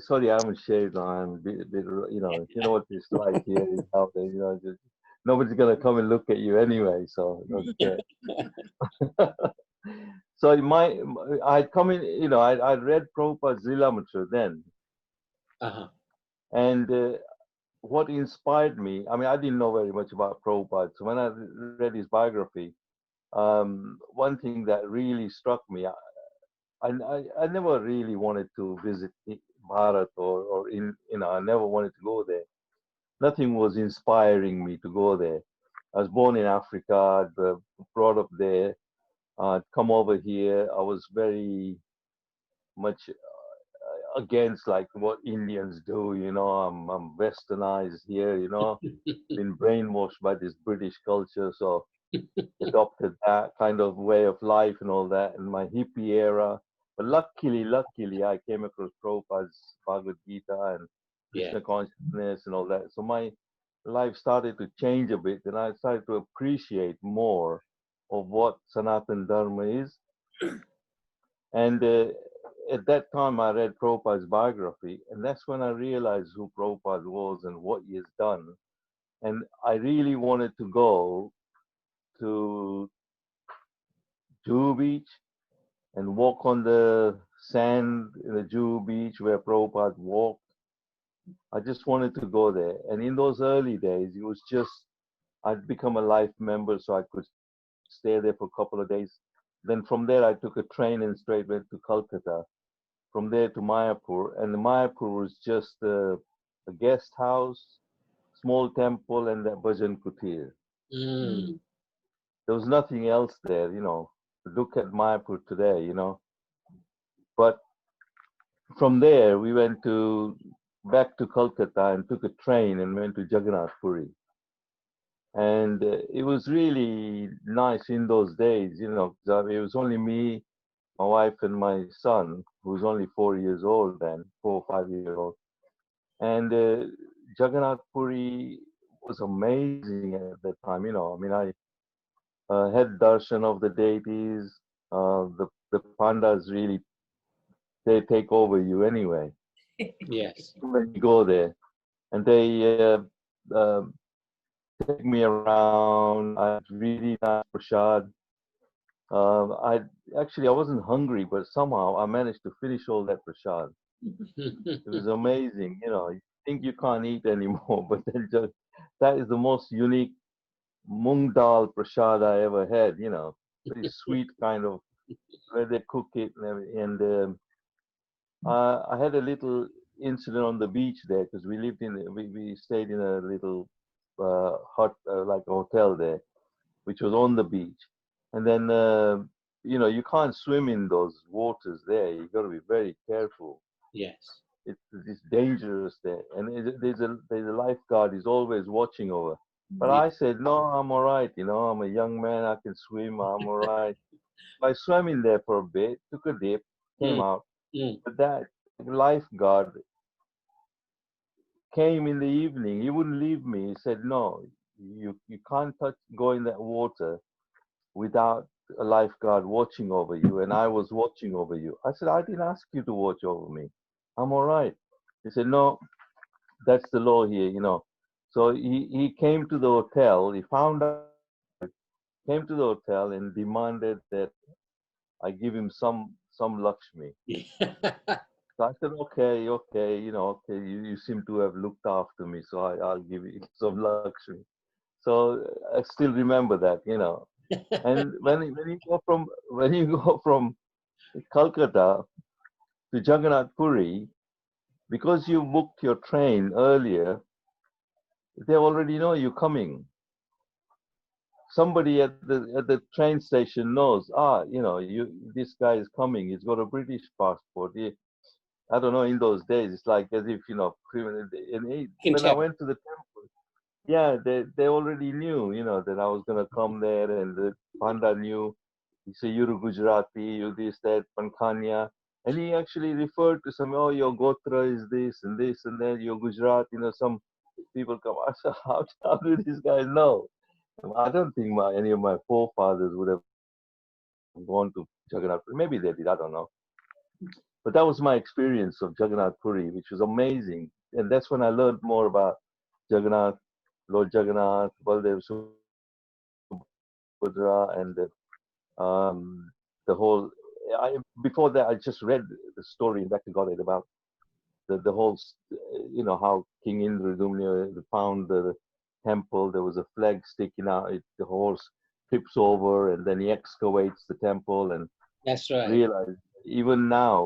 sorry, I haven't shaved. I'm a bit, you know what it's like here in South, just, nobody's gonna come and look at you anyway. So that's good. So I'd come in, I'd read Prabhupada's Lilamrita then, Uh-huh. and what inspired me, I mean, I didn't know very much about Prabhupada, so when I read his biography, one thing that really struck me, I never really wanted to visit Bharat or I never wanted to go there. Nothing was inspiring me to go there. I was born in Africa, brought up there, come over here. I was very much against like what Indians do, I'm westernized here, been brainwashed by this British culture, so adopted that kind of way of life and all that in my hippie era. But luckily, I came across Prabhupada's Bhagavad Gita and Krishna consciousness and all that. So my life started to change a bit, and I started to appreciate more of what Sanatana Dharma is. And at that time, I read Prabhupada's biography, and that's when I realized who Prabhupada was and what he has done. And I really wanted to go to Juhu Beach and walk on the sand in the Juhu Beach where Prabhupada walked. I just wanted to go there. And in those early days, it was just, I'd become a life member so I could stay there for a couple of days. Then from there, I took a train and straight went to Calcutta. From there to Mayapur. And the Mayapur was just a guest house, small temple, and a bhajan kutir. Mm. There was nothing else there, Look at Mayapur today, But from there, we went back to Kolkata and took a train and went to Jagannath Puri. And it was really nice in those days, it was only me, my wife, and my son, who was only 4 years old then, 4 or 5 years old. And Jagannath Puri was amazing at that time, I had darshan of the deities. The pandas really, they take over you anyway. Yes. When you go there, and they take me around. I had really nice prasad. I wasn't hungry, but somehow I managed to finish all that prasad. It was amazing, You think you can't eat anymore, but then that is the most unique mung dal prasad I ever had. Very sweet kind of where they cook it and everything. And I had a little incident on the beach there because we stayed in a little hut, like a hotel there, which was on the beach. And then you can't swim in those waters there. You got to be very careful. Yes. It's dangerous there, and there's a lifeguard. He's always watching over. But I said, no, I'm all right. I'm a young man. I can swim. I'm all right. I swam in there for a bit, took a dip, came out. But that lifeguard came in the evening. He wouldn't leave me. He said, no, you can't go in that water without a lifeguard watching over you. And I was watching over you. I said, I didn't ask you to watch over me. I'm all right. He said, no, that's the law here, So he came to the hotel. He found out, came to the hotel and demanded that I give him some Lakshmi. So I said, okay, okay, you seem to have looked after me, so I'll give you some Lakshmi. So I still remember that, And when you go from Calcutta to Jagannath Puri, because you booked your train earlier, they already know you're coming. Somebody at the train station knows, this guy is coming. He's got a British passport. I don't know. In those days, it's like as if when I went to the temple, yeah, they already knew, that I was gonna come there, and the panda knew. He said, "You're Gujarati, you this, that, Pankania," and he actually referred to some. Oh, your gotra is this and that. Your Gujarat, some people come. I said, how do these guys know? I don't think any of my forefathers would have gone to Jagannath. Maybe they did, I don't know. But that was my experience of Jagannath Puri, which was amazing. And that's when I learned more about Jagannath, Lord Jagannath, Baldev Subhadra, and the whole. Before that, I just read the story in Back to Godhead about the whole, how King Indra found the temple. There was a flag sticking out. The horse trips over, and then he excavates the temple and That's right. realize even now,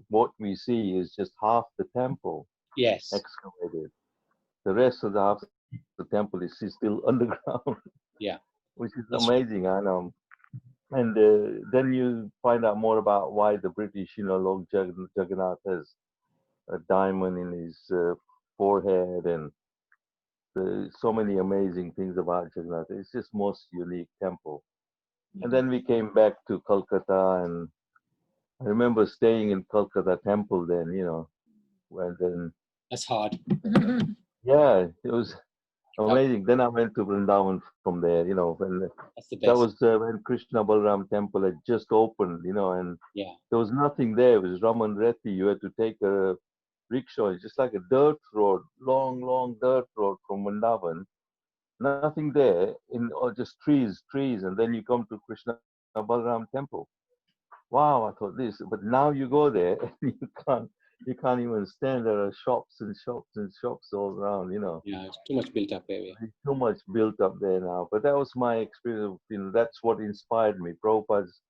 what we see is just half the temple Yes. excavated. The rest of the half of the temple is still underground. Yeah. Which is That's amazing. I know. And then you find out more about why the British, Lord Jagannath has a diamond in his forehead, and so many amazing things about Jagannath. It's just most unique temple. And then we came back to Kolkata, and I remember staying in Kolkata temple then, and then That's hard. yeah, it was amazing. Then I went to Vrindavan from there, and That's the best. that was when Krishna Balram temple had just opened, and Yeah. there was nothing there. It was Raman Reti. You had to take a rickshaw. It's just like a dirt road, long dirt road from Vrindavan. Nothing there, or just trees, and then you come to Krishna Balram temple. Wow, I thought this, but now you go there and you can't even stand. There are shops and shops and shops all around, Yeah, it's too much built up area. There's too much built up there now. But that was my experience. That's what inspired me. Prabhupada's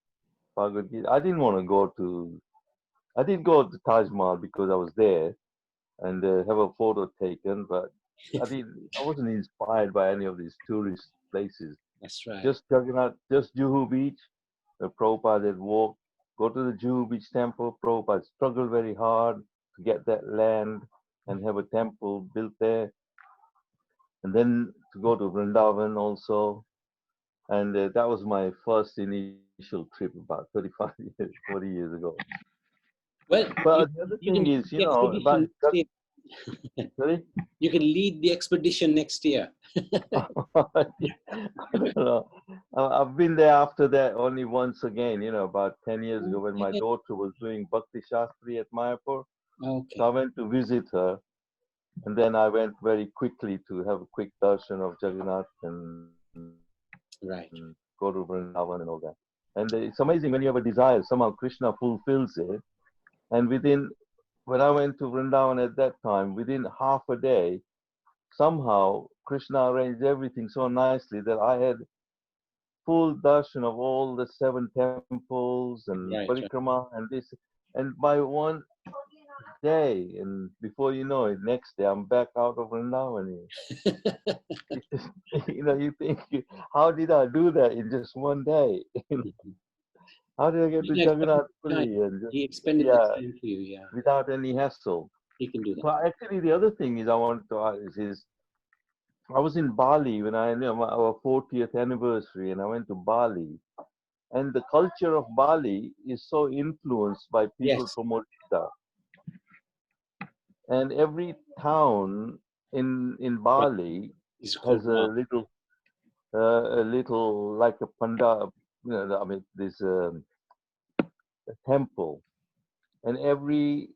Bhagavad Gita. I didn't want to go to. I did go to Taj Mahal because I was there and have a photo taken, but I wasn't inspired by any of these tourist places. That's right. Just Jagannath, just Juhu Beach. Prabhupada had walked, go to the Juhu Beach temple. Prabhupada struggled very hard to get that land and have a temple built there. And then to go to Vrindavan also. And that was my first initial trip about 35 years, 40 years ago. Well, But the other thing is, about sorry? You can lead the expedition next year. I don't know. I've been there after that only once again, about 10 years ago when my daughter was doing Bhakti Shastri at Mayapur. Okay. So I went to visit her, and then I went very quickly to have a quick darshan of Jagannath and Right. go to Vrindavan and all that. And it's amazing when you have a desire, somehow Krishna fulfills it. And when I went to Vrindavan at that time, within half a day, somehow Krishna arranged everything so nicely that I had full darshan of all the 7 temples and parikrama and this. And by one day, and before you know it, next day I'm back out of Vrindavan. You think, how did I do that in just one day? How did I get to Jagannath Puri? He expended the time for you, yeah. Without any hassle. He can do that. So actually, the other thing is I wanted to ask is, I was in Bali when our 40th anniversary, and I went to Bali, and the culture of Bali is so influenced by people from Odisha, and every town in Bali has a little like a panda, this a temple, and every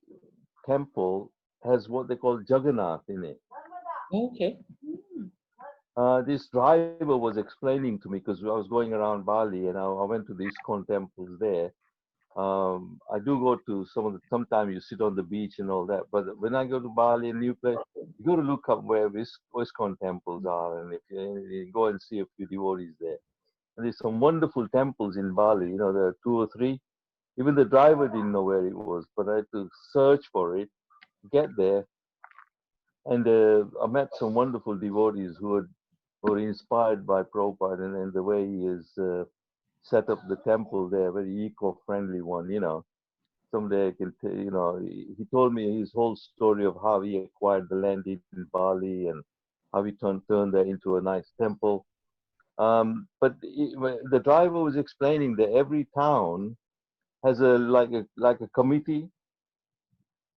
temple has what they call Jagannath in it. Okay. This driver was explaining to me, because I was going around Bali and I went to the ISKCON temples there. I do go to sometimes you sit on the beach and all that, but when I go to Bali, a new place, you got to look up where ISKCON temples are, and if you go and see a few devotees there. And there's some wonderful temples in Bali, there are 2 or 3. Even the driver didn't know where it was, but I had to search for it, get there. And I met some wonderful devotees who were inspired by Prabhupada and the way he has set up the temple there, very eco-friendly one, Someday I can tell, he told me his whole story of how he acquired the land in Bali and how he turned that into a nice temple. But the driver was explaining that every town has like a committee,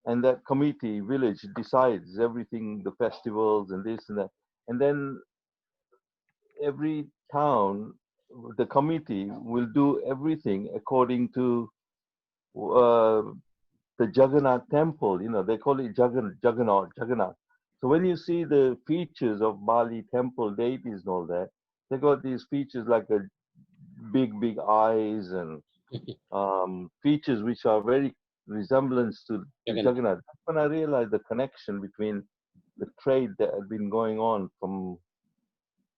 and that committee village decides everything, the festivals and this and that. And then every town, the committee will do everything according to the Jagannath temple. You know, they call it Jagannath. So when you see the features of Bali temple deities and all that, they got these features like a big eyes and features which are very resemblance to Jagannath. That's when I realized the connection between the trade that had been going on from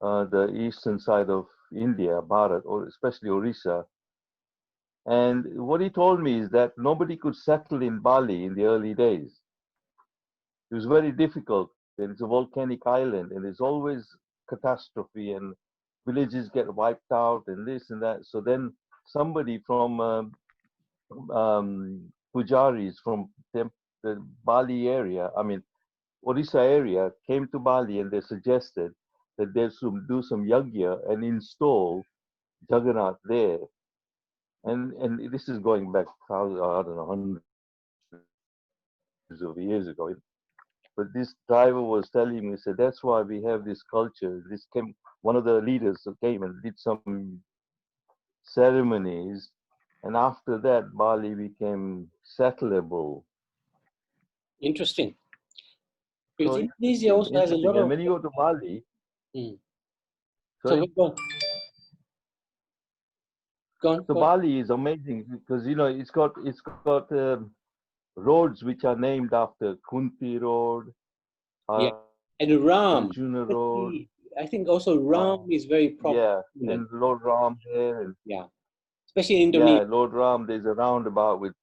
the eastern side of India, Bharat, or especially Orissa. And what he told me is that nobody could settle in Bali in the early days. It was very difficult. It's a volcanic island, and there's always catastrophe, and villages get wiped out, and this and that. So then somebody from pujaris from the Bali area, I mean Orissa area, came to Bali, and they suggested that they should do some yagya and install Jagannath there. And this is going back, I don't know, hundreds of years ago. But this driver was telling me, said, that's why we have this culture. This came, one of the leaders came and did some ceremonies. And after that, Bali became settleable. Interesting. So Because Indonesia also has a lot and of. when you go to Bali, So go on. Bali is amazing because you know it's got roads which are named after Kunti Road, and Ram. Arjuna Road. I think also Ram is very prominent. Yeah, and Lord Ram there. And, especially in Indonesia. Yeah, Lord Ram, there's a roundabout with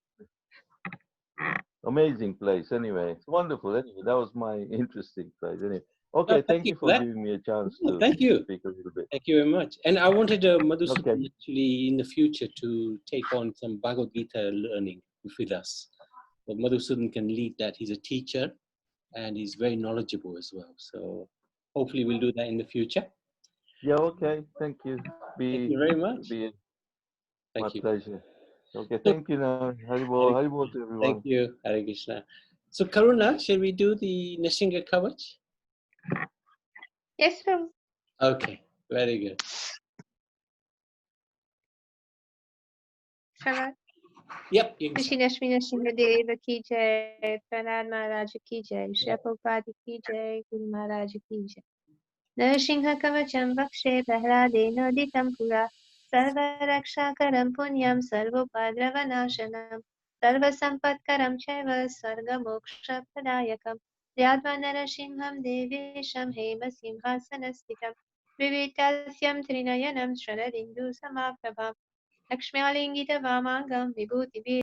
amazing place. Anyway, it's wonderful. Anyway, that was my interesting place. Anyway, okay, thank you for giving me a chance to thank you. speak a little bit. Thank you very much. And I wanted Madhusudan actually in the future to take on some Bhagavad Gita learning with us. But Madhusudan can lead that. He's a teacher and he's very knowledgeable as well. So hopefully we'll do that in the future. Yeah, okay. Thank you. Thank you very much. My pleasure. Okay, thank you now. Haribol, Haribol to everyone. Thank you, Hare Krishna. So Karuna, shall we do the Nishinga Kavach? Yes, Prabhu. Okay, very good. Prabhu. Yep. Shri Lakshmi Narasimha ki jai, Pranad Maharaj ki jai, Shri Prabhupada ki jai, Guru Maharaj ki jai. Narasimha Kavacham Vakshe Prahladena Ditam Pura Sarva Rakshakaram Punyam Sarvopadravanashanam Sarva Sampatkaram Chaiva Sarga Moksha Pradayakam Yadva Narasimham Devesham Hema Simhasanastitam Vivitasyam Trinayanam Shraddindu Samaprabham Lakshmyalingita Vamangam Vibhuti